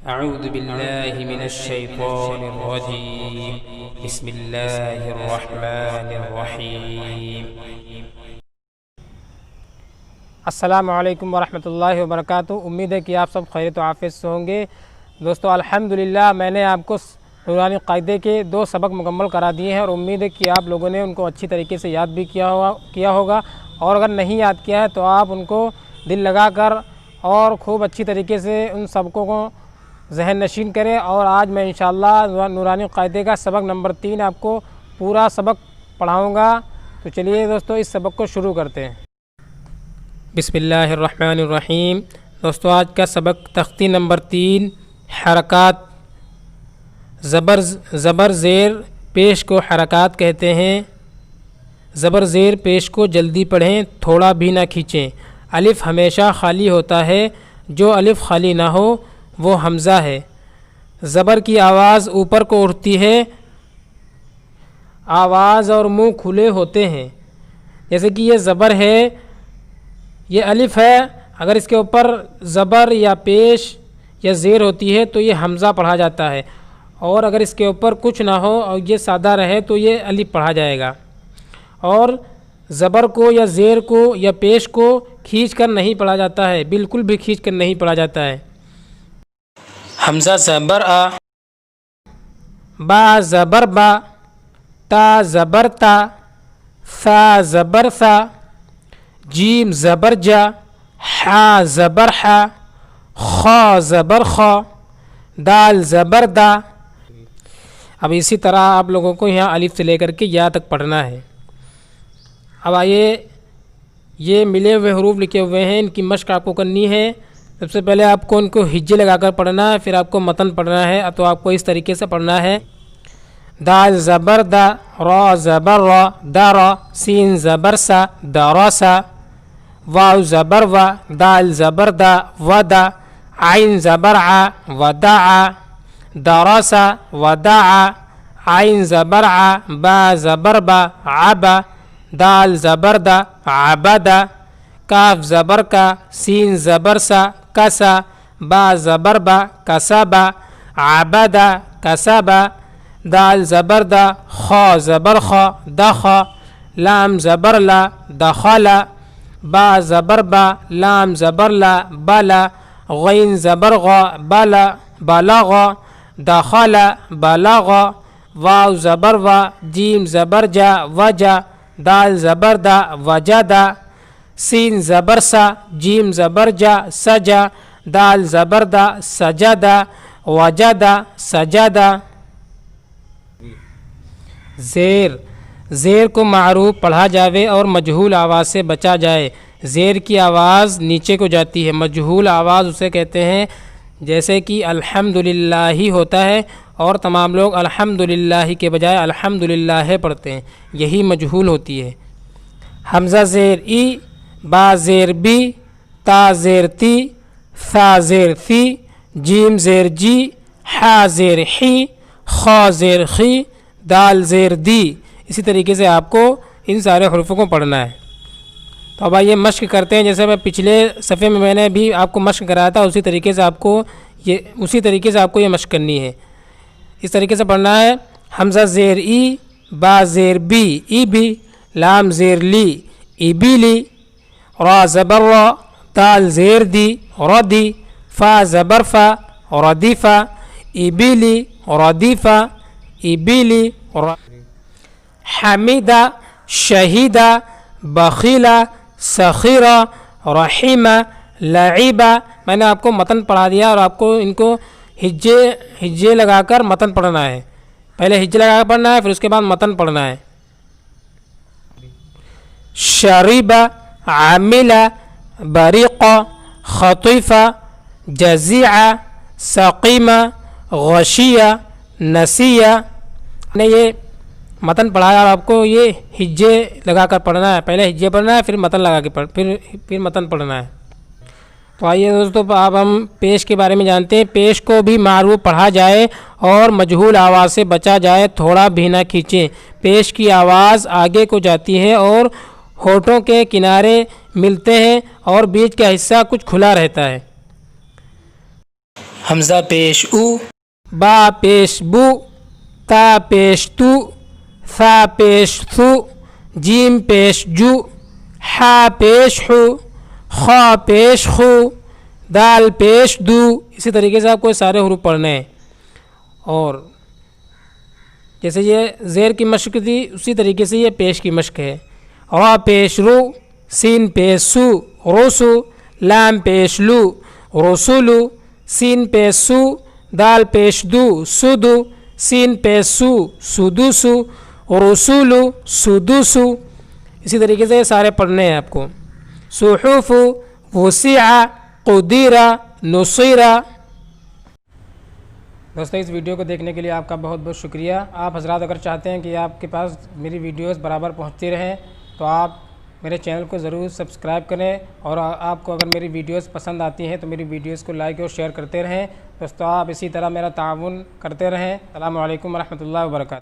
اعوذ باللہ من الشیطان الرجیم بسم اللہ الرحمن الرحیم۔ السلام علیکم ورحمۃ اللہ وبرکاتہ۔ امید ہے کہ آپ سب خیریت و عافیت سے ہوں گے۔ دوستو الحمدللہ میں نے آپ کو نورانی قاعدے کے 2 سبق مکمل کرا دیے ہیں اور امید ہے کہ آپ لوگوں نے ان کو اچھی طریقے سے یاد بھی کیا ہوگا، اور اگر نہیں یاد کیا ہے تو آپ ان کو دل لگا کر اور خوب اچھی طریقے سے ان سبقوں کو ذہن نشین کریں۔ اور آج میں انشاءاللہ نورانی قاعدے کا سبق نمبر 3 آپ کو پورا سبق پڑھاؤں گا۔ تو چلیے دوستو اس سبق کو شروع کرتے ہیں۔ بسم اللہ الرحمن الرحیم۔ دوستو آج کا سبق تختی نمبر 3 حرکات۔ زبر زیر پیش کو حرکات کہتے ہیں۔ زبر زیر پیش کو جلدی پڑھیں، تھوڑا بھی نہ کھینچیں۔ الف ہمیشہ خالی ہوتا ہے، جو الف خالی نہ ہو وہ حمزہ ہے۔ زبر کی آواز اوپر کو اٹھتی ہے، آواز اور منہ کھلے ہوتے ہیں۔ جیسے کہ یہ زبر ہے، یہ الف ہے، اگر اس کے اوپر زبر یا پیش یا زیر ہوتی ہے تو یہ حمزہ پڑھا جاتا ہے، اور اگر اس کے اوپر کچھ نہ ہو اور یہ سادہ رہے تو یہ الف پڑھا جائے گا۔ اور زبر کو یا زیر کو یا پیش کو کھینچ کر نہیں پڑھا جاتا ہے، بالکل بھی کھینچ کر نہیں پڑھا جاتا ہے۔ حمزہ زبر آ، با زبر با، تا زبر تا، ثا زبر ثا، جیم زبر جا، حا زبر حا، خا زبر خا، دال زبر دا۔ اب اسی طرح آپ لوگوں کو یہاں الف سے لے کر کے یا تک پڑھنا ہے۔ اب آئیے، یہ ملے ہوئے حروف لکھے ہوئے ہیں، ان کی مشق آپ کو کرنی ہے۔ سب سے پہلے آپ کو ان کو ہجے لگا کر پڑھنا ہے، پھر آپ کو متن پڑھنا ہے، تو آپ کو اس طریقے سے پڑھنا ہے۔ دال زبر دا، را زبر را، دارا، سین زبر سا، دارا سا، واو زبر وا، دال زبر دا، ودا، عین زبر ع، ودع، دارسا، ودع، عین زبر ع، با زبر با، عبا، دال زبر دا، عبدا، کاف زبر کا، سین زبر سا، کسا، با زبر با، کسبا، عبدا، کسبا، دال زبر دا، خا زبر خا، دخا، لام زبر لا، دخلا، با زبر با، لام زبر لا، بلا، غین زبر غا، بلا، بلغا، دخل، بلغا، واو زبر وا، جیم زبر جا، وجا، دال زبر دا، وجدا، سین زبر سا، جیم زبر جا، سجا، دال زبر دا، سجدا، وجدا، سجدا۔ زیر کو معروف پڑھا جاوے اور مجہول آواز سے بچا جائے۔ زیر کی آواز نیچے کو جاتی ہے، مجہول آواز اسے کہتے ہیں، جیسے کہ الحمدللہ ہی ہوتا ہے، اور تمام لوگ الحمدللہ کے بجائے الحمدللہ پڑھتے ہیں، یہی مجہول ہوتی ہے۔ حمزہ زیر ای، با زیر بی، تا زیر تی، ثا زیر ثی، جیم زیر جی، حا زیر حی، خا زیر خی، دال زیر دی۔ اسی طریقے سے آپ کو ان سارے حروفوں کو پڑھنا ہے۔ تو اب آئیے مشق کرتے ہیں، جیسے میں پچھلے صفحے میں نے بھی آپ کو مشق کرایا تھا، اسی طریقے سے آپ کو یہ مشق کرنی ہے۔ اس طریقے سے پڑھنا ہے۔ حمزہ زیر ای، با زیر بی، ای بی، لام زیر لی، ای بی لی، را زبر را، دال زیر دی، ردی، فا زبر فا، ردیفا، ای بی لی، ردیفا، ای بی لی، حمیدہ، شہیدہ، بخیلہ، سخیرہ، رحیمہ، لعیبہ۔ میں نے آپ کو متن پڑھا دیا، اور آپ کو ان کو ہجے لگا کر متن پڑھنا ہے۔ پہلے ہجے لگا کر پڑھنا ہے، پھر اس کے بعد متن پڑھنا ہے۔ شریبہ، عاملہ، بریقہ، خطیفہ، جزیعہ، سقیمہ، غشیہ، نسیہ۔ نے یہ متن پڑھایا اور آپ کو یہ ہجے لگا کر پڑھنا ہے، پہلے ہجے پڑھنا ہے، پھر متن لگا کے پھر متن پڑھنا ہے۔ تو آئیے دوستو، اب ہم پیش کے بارے میں جانتے ہیں۔ پیش کو بھی معروف پڑھا جائے اور مجہول آواز سے بچا جائے، تھوڑا بھی نہ کھینچیں۔ پیش کی آواز آگے کو جاتی ہے اور ہونٹوں کے کنارے ملتے ہیں اور بیچ کا حصہ کچھ کھلا رہتا ہے۔ حمزہ پیش او، با پیش بو، تا پیش تو، ثا پیش ثو، جیم پیش جو، حا پیش حو، خا پیش خو، دال پیش دو. اسی طریقے سے آپ کو سارے حروف پڑھنے ہیں. اور جیسے یہ زیر کی مشق تھی اسی طریقے سے یہ پیش کی مشق ہے. را پیش رو، سین پیش سو، روسو، لام پیش لو، رسولو، سین پیش سو، دال پیش دو، سدو، سین پیش سو، سدوسو، رسولو، سدوسو. اسی طریقے سے یہ سارے پڑھنے ہیں آپ کو. صحف، وسع، قدیرہ، نصیرہ. دوستو اس ویڈیو کو دیکھنے کے لیے آپ کا بہت بہت شکریہ. آپ حضرات اگر چاہتے ہیں کہ آپ کے پاس میری ویڈیوز برابر پہنچتی رہیں تو آپ میرے چینل کو ضرور سبسکرائب کریں، اور آپ کو اگر میری ویڈیوز پسند آتی ہیں تو میری ویڈیوز کو لائک اور شیئر کرتے رہیں. دوستو آپ اسی طرح میرا تعاون کرتے رہیں. السلام علیکم ورحمۃ اللہ وبرکاتہ.